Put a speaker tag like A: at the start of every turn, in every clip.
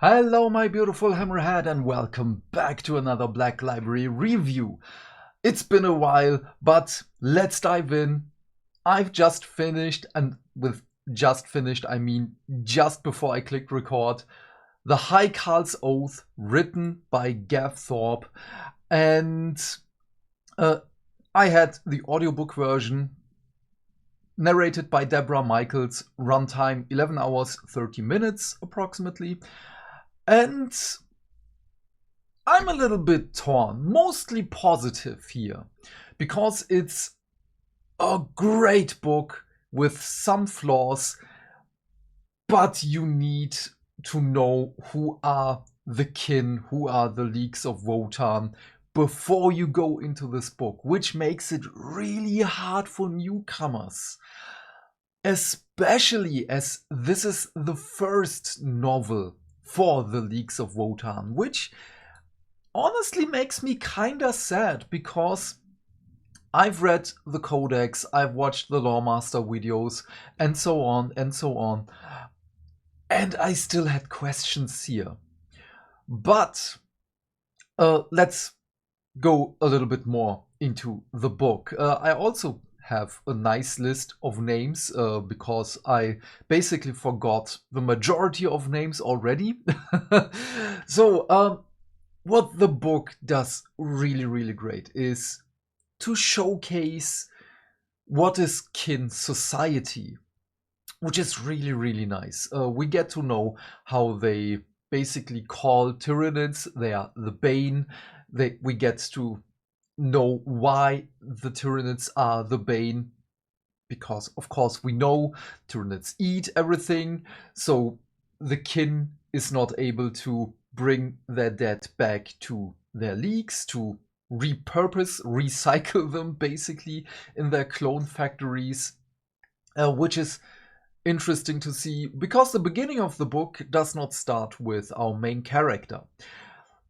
A: Hello my beautiful Hammerhead and welcome back to another Black Library review. It's been a while, but let's dive in. I've just finished, and with just finished I mean just before I clicked record, the High Kahls Oath, written by Gav Thorpe, and I had the audiobook version narrated by Deborah Michaels, runtime 11 hours 30 minutes approximately. And I'm a little bit torn, mostly positive here, because it's a great book with some flaws, but you need to know who are the kin, who are the leaks of Votann before you go into this book, which makes it really hard for newcomers. Especially as this is the first novel for the leaks of Votann, which honestly makes me kinda sad because I've read the codex, I've watched the Lawmaster videos, and so on and so on, and I still had questions here. But let's go a little bit more into the book. I also have a nice list of names because I basically forgot the majority of names already. So what the book does really great is to showcase what is kin society, which is really nice. We get to know how they basically call Tyranids. They are the Bane. We get to know why the Tyranids are the Bane, because of course we know Tyranids eat everything, so the kin is not able to bring their dead back to their leaks, to repurpose, recycle them basically in their clone factories, which is interesting to see because the beginning of the book does not start with our main character.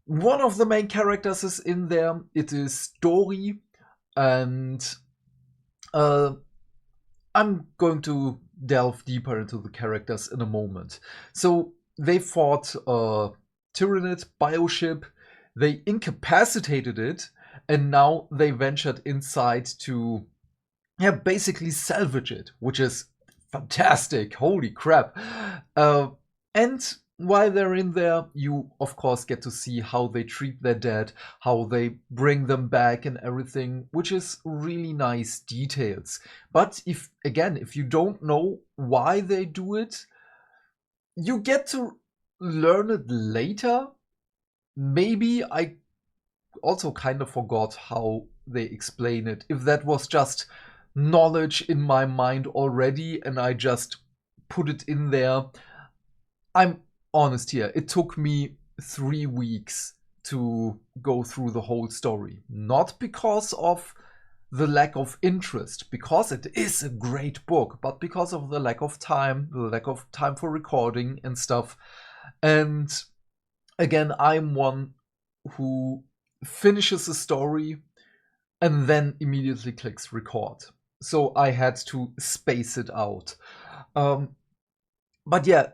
A: One of the main characters is in there. It is Dory, and I'm going to delve deeper into the characters in a moment. So they fought a Tyranid bioship, they incapacitated it, and now they ventured inside to basically salvage it, which is fantastic. Holy crap. And while they're in there, you of course get to see how they treat their dead, how they bring them back and everything, which is really nice details. But if you don't know why they do it, you get to learn it later. Maybe I also kind of forgot how they explain it. If that was just knowledge in my mind already and I just put it in there. I'm honest here, it took me 3 weeks to go through the whole story. Not because of the lack of interest, because it is a great book, but because of the lack of time for recording and stuff. And again, I'm one who finishes a story and then immediately clicks record. So I had to space it out. But yeah,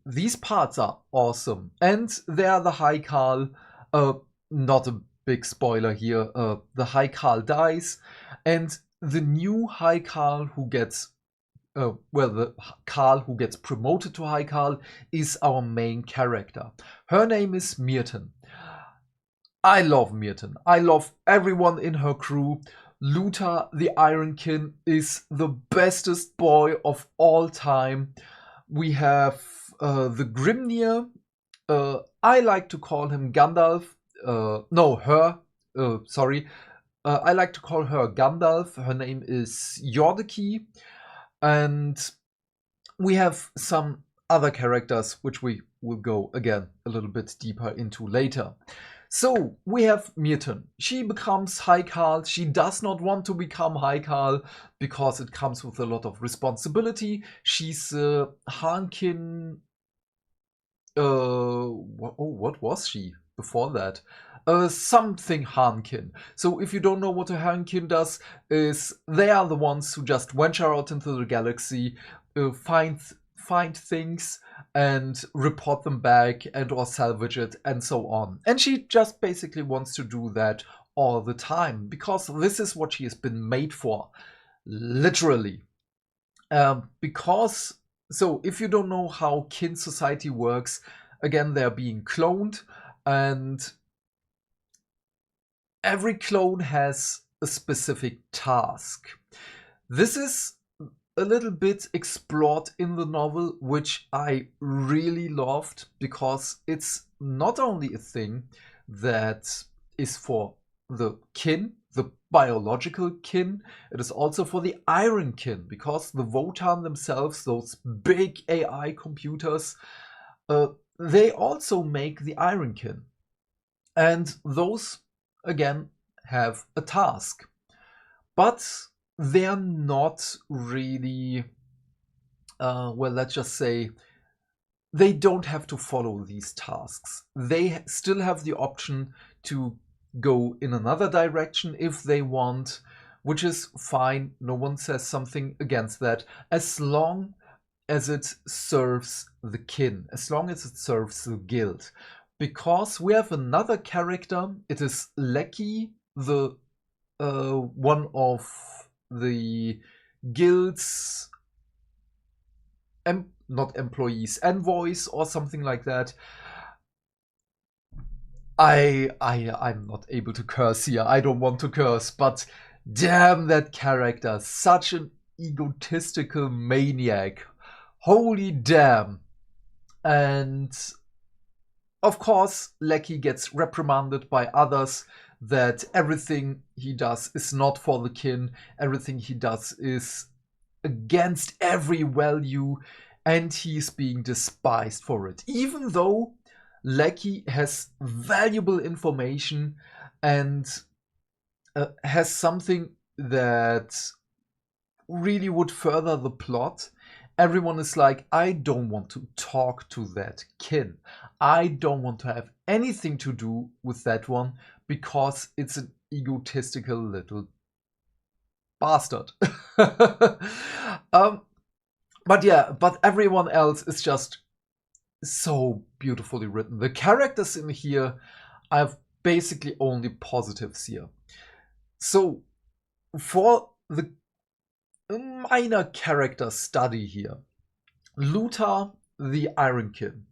A: these parts are awesome. And they are the High Kahl. Not a big spoiler here. The High Kahl dies. And the new High Kahl who gets... the Kahl who gets promoted to High Kahl is our main character. Her name is Mirten. I love Mirten. I love everyone in her crew. Luther the Ironkin is the bestest boy of all time. We have the Grimnir. I like to call him Gandalf. Sorry. I like to call her Gandalf. Her name is Yordaki. And we have some other characters which we will go again a little bit deeper into later. So we have Mirten. She becomes High Kahl. She does not want to become High Kahl because it comes with a lot of responsibility. She's Harnkin. What was she before that? Something Harnkin. So if you don't know what a Harnkin does, is they are the ones who just venture out into the galaxy, find find things and report them back and or salvage it and so on. And she just basically wants to do that all the time because this is what she has been made for, literally. Because, so if you don't know how kin society works, again, they're being cloned, and every clone has a specific task. This is a little bit explored in the novel, which I really loved, because it's not only a thing that is for the kin, the biological kin, it is also for the iron kin, because the Votann themselves, those big AI computers, they also make the iron kin. And those, again, have a task. But they're not really, well, let's just say, they don't have to follow these tasks. They still have the option to go in another direction if they want, which is fine. No one says something against that, as long as it serves the kin, as long as it serves the guild. Because we have another character, it is Lecky, the one of the guild's not employees, envoys or something like that. I'm not able to curse here. I don't want to curse, but damn, that character, such an egotistical maniac. Holy damn. And of course, Lecky gets reprimanded by others that everything he does is not for the kin, everything he does is against every value, and he's being despised for it. Even though Lecky has valuable information and has something that really would further the plot, everyone is like, I don't want to talk to that kin. I don't want to have anything to do with that one because it's an egotistical little bastard. But yeah, but everyone else is just so beautifully written. The characters in here, I have basically only positives here. So for the minor character study here, Luther the Ironkin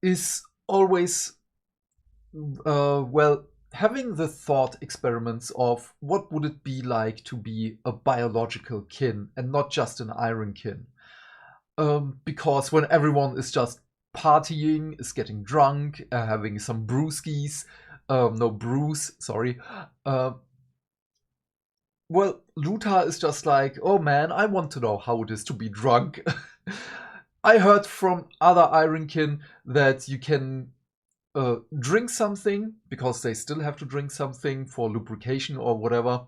A: is always, well, having the thought experiments of what would it be like to be a biological kin and not just an iron kin. Because when everyone is just partying, is getting drunk, having some brewskis, no brews, sorry. Well, Luther is just like, oh man, I want to know how it is to be drunk. I heard from other Ironkin that you can drink something, because they still have to drink something for lubrication or whatever.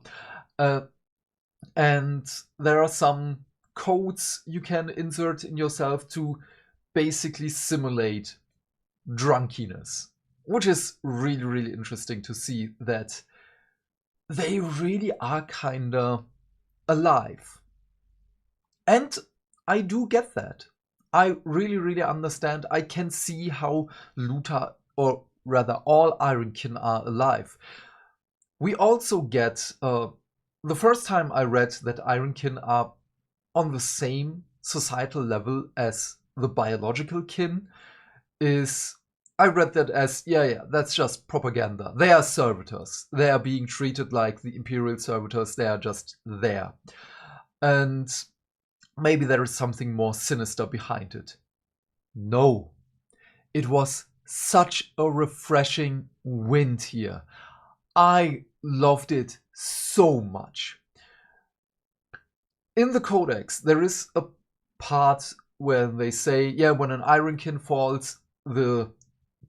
A: And there are some codes you can insert in yourself to basically simulate drunkiness, which is really, really interesting to see that they really are kinda alive. And I do get that. I really, really understand. I can see how Luther, or rather all Ironkin, are alive. We also get, the first time I read that Ironkin are on the same societal level as the biological kin is, I read that as, yeah, that's just propaganda. They are servitors. They are being treated like the imperial servitors. They are just there. And maybe there is something more sinister behind it. No. It was such a refreshing wind here. I loved it so much. In the Codex, there is a part where they say, yeah, when an iron kin falls, the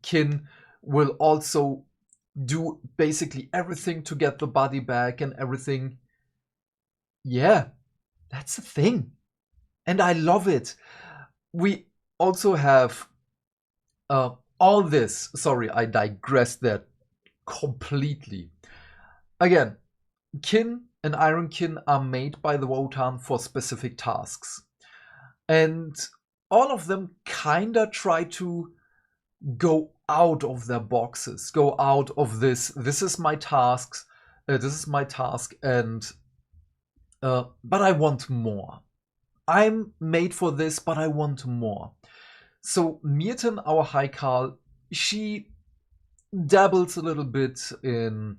A: kin will also do basically everything to get the body back and everything. Yeah, that's a thing. And I love it. We also have all this. Sorry, I digressed there completely. Again, kin and iron kin are made by the Votann for specific tasks. And all of them kinda try to go out of their boxes, go out of this is my task, and but I want more. I'm made for this, but I want more. So Mirten, our High Kahl, she dabbles a little bit in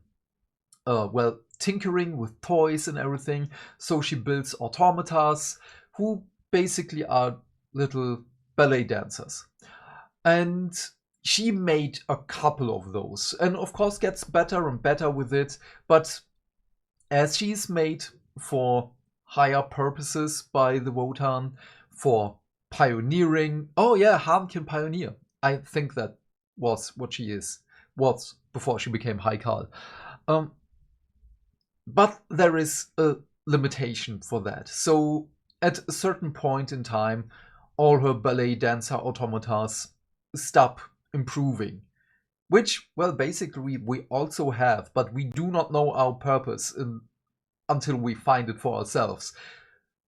A: well, tinkering with toys and everything. So she builds automatas who basically are little ballet dancers. And she made a couple of those, and of course gets better and better with it. But as she's made for higher purposes by the Votann, for pioneering. Oh yeah, Han can pioneer. I think that was what she was before she became High Kahl. But there is a limitation for that. So at a certain point in time, all her ballet dancer automatas stop improving. Which, well, basically we also have, but we do not know our purpose until we find it for ourselves.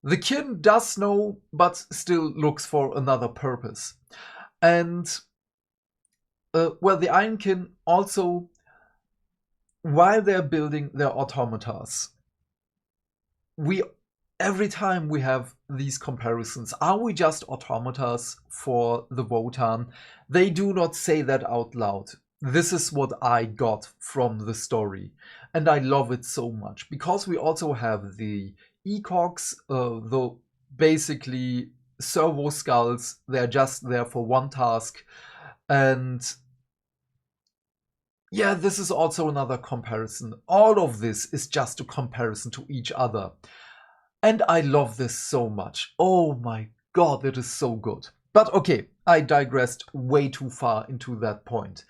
A: The kin does know, but still looks for another purpose. And, well, the Ironkin also, while they're building their automatas, every time we have these comparisons, are we just automatas for the Votann? They do not say that out loud. This is what I got from the story, and I love it so much, because we also have the ecogs, the basically servo skulls. They're just there for one task, and yeah, this is also another comparison. All of this is just a comparison to each other. And I love this so much. Oh my god, it is so good. But okay, I digressed way too far into that point.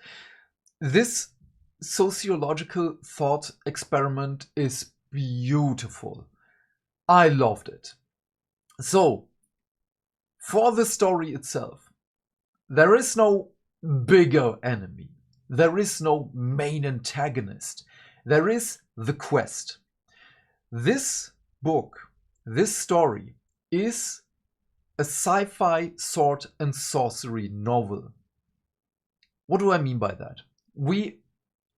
A: This sociological thought experiment is beautiful. I loved it. So, for the story itself, there is no bigger enemy. There is no main antagonist. There is the quest. This book, this story, is a sci-fi sword and sorcery novel. What do I mean by that?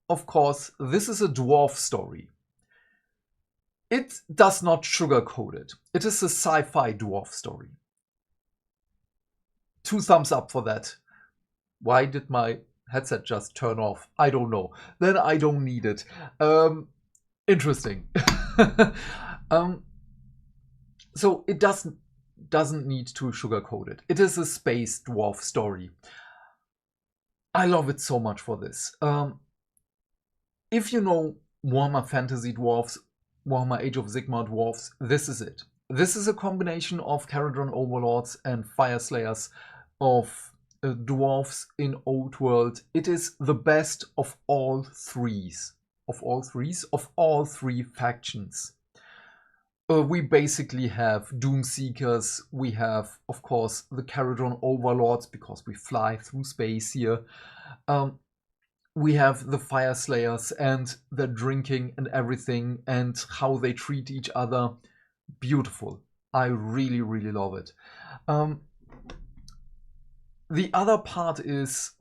A: Of course, this is a dwarf story. It does not sugarcoat it. It is a sci-fi dwarf story. 2 thumbs up for that. Why did my headset just turn off? I don't know. Then I don't need it. Interesting. So it doesn't need to sugarcoat it. It is a space dwarf story. I love it so much for this. If you know Warhammer Fantasy Dwarfs, Warhammer Age of Sigmar Dwarfs, this is it. This is a combination of Caradron Overlords and Fire Slayers, of dwarfs in Old World. It is the best of all three factions. We basically have Doomseekers, we have, of course, the Caradron Overlords, because we fly through space here. We have the Fire Slayers and their drinking and everything, and how they treat each other. Beautiful. I really, really love it. The other part is,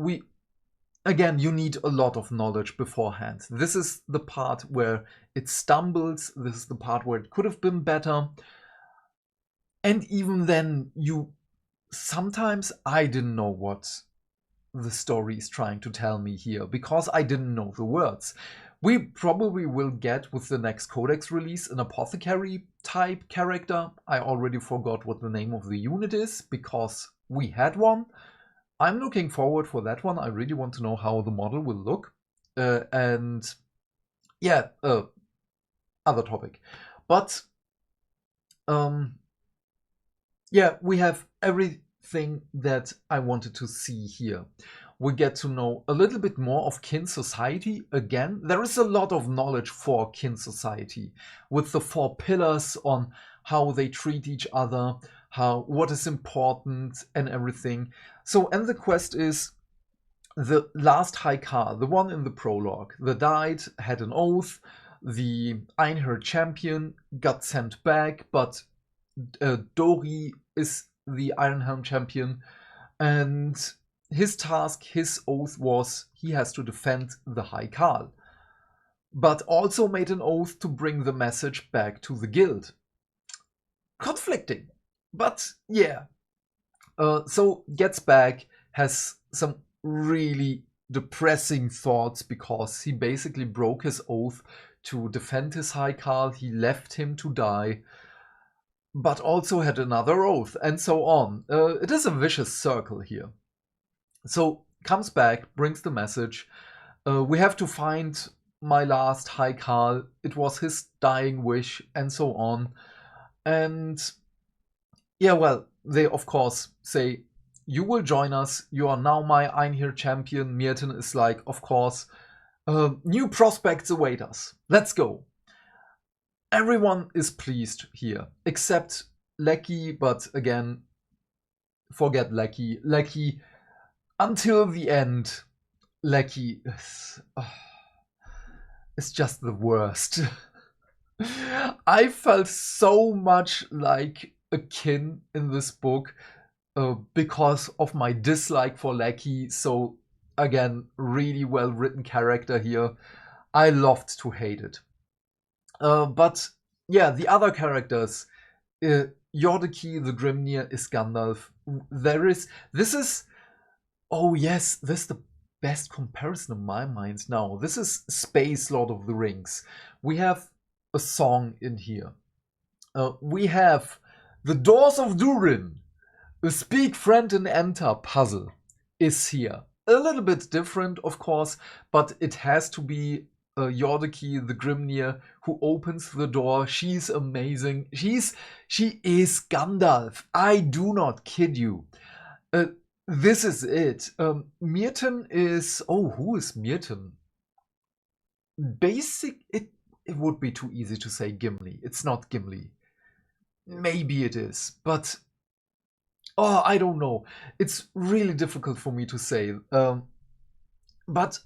A: again, you need a lot of knowledge beforehand. This is the part where it stumbles. This is the part where it could have been better. And even then, sometimes I didn't know what the story is trying to tell me here, because I didn't know the words. We probably will get, with the next codex release, an apothecary type character. I already forgot what the name of the unit is, because we had one. I'm looking forward for that one. I really want to know how the model will look. And yeah, other topic. But yeah, we have everything that I wanted to see here. We get to know a little bit more of kin society. Again, there is a lot of knowledge for kin society, with the 4 pillars on how they treat each other, what is important and everything. So, and the quest is the last High Kahl, the one in the prologue, that died, had an oath. The Einherjar champion got sent back, but Dori is the Iron Helm champion, and his task, his oath was he has to defend the High Kahl, but also made an oath to bring the message back to the guild. Conflicting, but yeah. So gets back, has some really depressing thoughts because he basically broke his oath to defend his High Kahl. He left him to die, but also had another oath, and so on. It is a vicious circle here. So comes back, brings the message. We have to find my last High Kahl. It was his dying wish, and so on. And yeah, well, they of course say, you will join us. You are now my Einhir champion. Mirten is like, of course, new prospects await us. Let's go. Everyone is pleased here, except Lecky, but again, forget Lecky. Lecky, until the end, Lecky is just the worst. I felt so much like a kin in this book because of my dislike for Lecky. So again, really well written character here. I loved to hate it. But yeah, the other characters, Yordaki, the Grimnir, is Gandalf. Oh yes, this is the best comparison in my mind now. This is Space Lord of the Rings. We have a song in here. We have the Doors of Durin, a Speak Friend and Enter puzzle is here. A little bit different, of course, but it has to be Yordaki, the Grimnir, who opens the door. She's amazing. She is Gandalf. I do not kid you. This is it. Mirten is... Oh, who is Mirten? It would be too easy to say Gimli. It's not Gimli. Maybe it is, but... Oh, I don't know. It's really difficult for me to say. But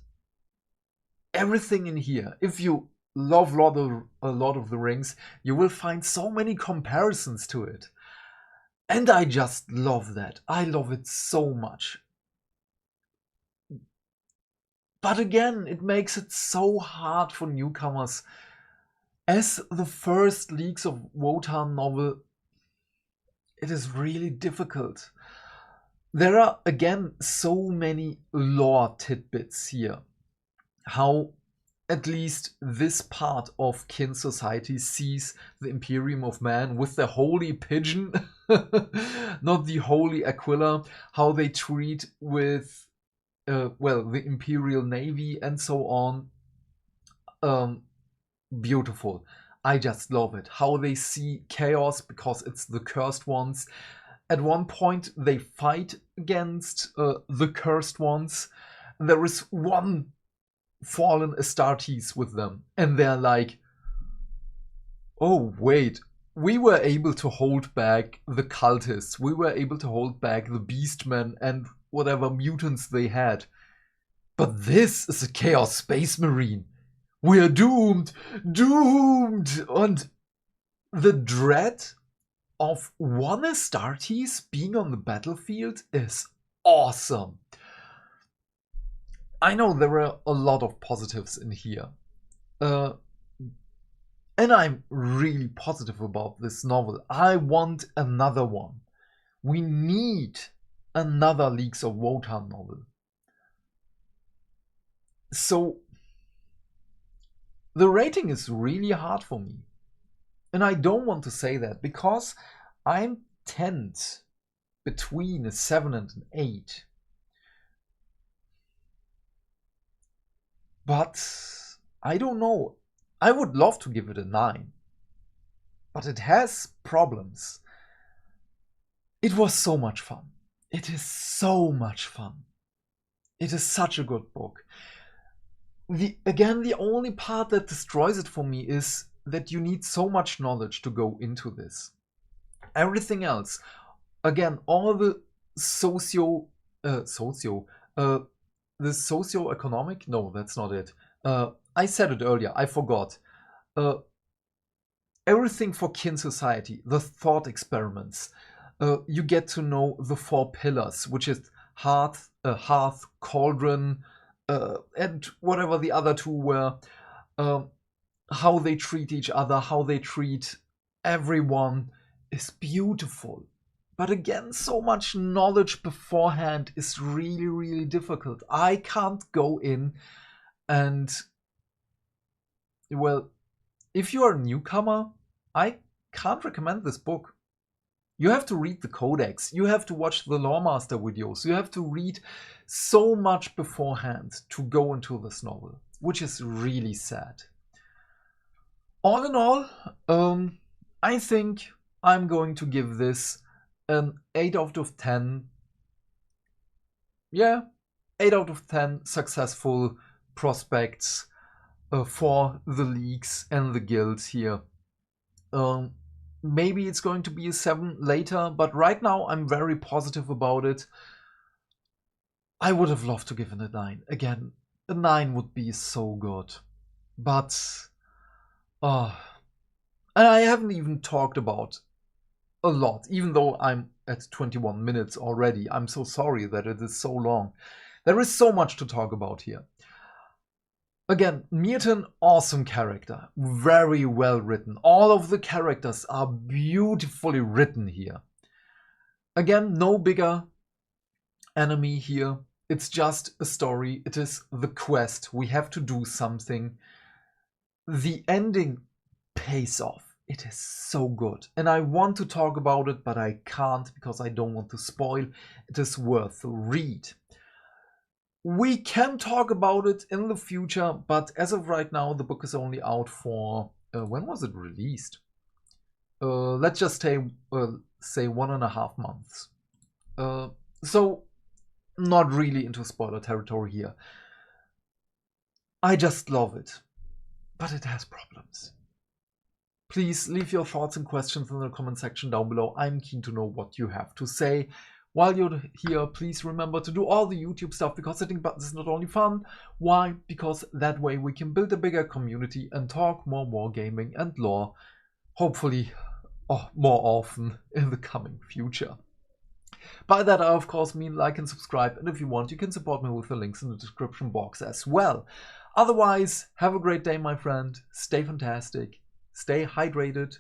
A: everything in here, if you love a lot of the Rings, you will find so many comparisons to it. And I just love that. I love it so much. But again, it makes it so hard for newcomers. As the first Leagues of Votann novel, it is really difficult. There are, again, so many lore tidbits here. How at least this part of kin society sees the Imperium of Man with the holy pigeon, not the holy Aquila, how they treat with, the Imperial Navy and so on. Beautiful. I just love it. How they see chaos because it's the cursed ones. At one point, they fight against the cursed ones. There is one fallen Astartes with them, and they're like, oh wait, we were able to hold back the cultists, we were able to hold back the beastmen and whatever mutants they had, but this is a Chaos Space Marine. We're doomed. And the dread of one Astartes being on the battlefield is awesome. I know there are a lot of positives in here. And I'm really positive about this novel. I want another one. We need another Leagues of Votann novel. So the rating is really hard for me. And I don't want to say that because I'm tense between a 7 and an 8. But I don't know. I would love to give it a 9. But it has problems. It was so much fun. It is so much fun. It is such a good book. The only part that destroys it for me is that you need so much knowledge to go into this. Everything else, again, all the the socio-economic? No, that's not it. I said it earlier, I forgot. Everything for kin society, the thought experiments, You get to know the 4 pillars, which is hearth, cauldron, and whatever the other 2 were. How they treat each other, how they treat everyone is beautiful. But again, so much knowledge beforehand is really, really difficult. I can't go in and, well, if you are a newcomer, I can't recommend this book. You have to read the codex, you have to watch the Lawmaster videos, you have to read so much beforehand to go into this novel, which is really sad. All in all, I think I'm going to give this an 8 out of 10. Yeah, 8 out of 10 successful prospects for the leagues and the guilds here. Maybe it's going to be a 7 later, but right now I'm very positive about it. I would have loved to give it a 9. Again, a 9 would be so good. But and I haven't even talked about a lot, even though I'm at 21 minutes already. I'm so sorry that it is so long. There is so much to talk about here. Again, Mirton, awesome character. Very well written. All of the characters are beautifully written here. Again, no bigger enemy here. It's just a story. It is the quest. We have to do something. The ending pays off. It is so good. And I want to talk about it, but I can't because I don't want to spoil. It is worth a read. We can talk about it in the future, but as of right now, the book is only out for... when was it released? Let's just say 1.5 months. So, not really into spoiler territory here. I just love it, but it has problems. Please leave your thoughts and questions in the comment section down below. I'm keen to know what you have to say. While you're here, please remember to do all the YouTube stuff, because hitting buttons is not only fun. Why? Because that way we can build a bigger community and talk more wargaming and lore, hopefully more often in the coming future. By that I of course mean like and subscribe, and if you want you can support me with the links in the description box as well. Otherwise, have a great day my friend, stay fantastic, stay hydrated.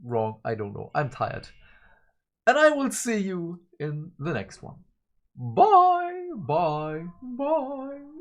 A: Wrong, I don't know, I'm tired. And I will see you in the next one. Bye, bye, bye.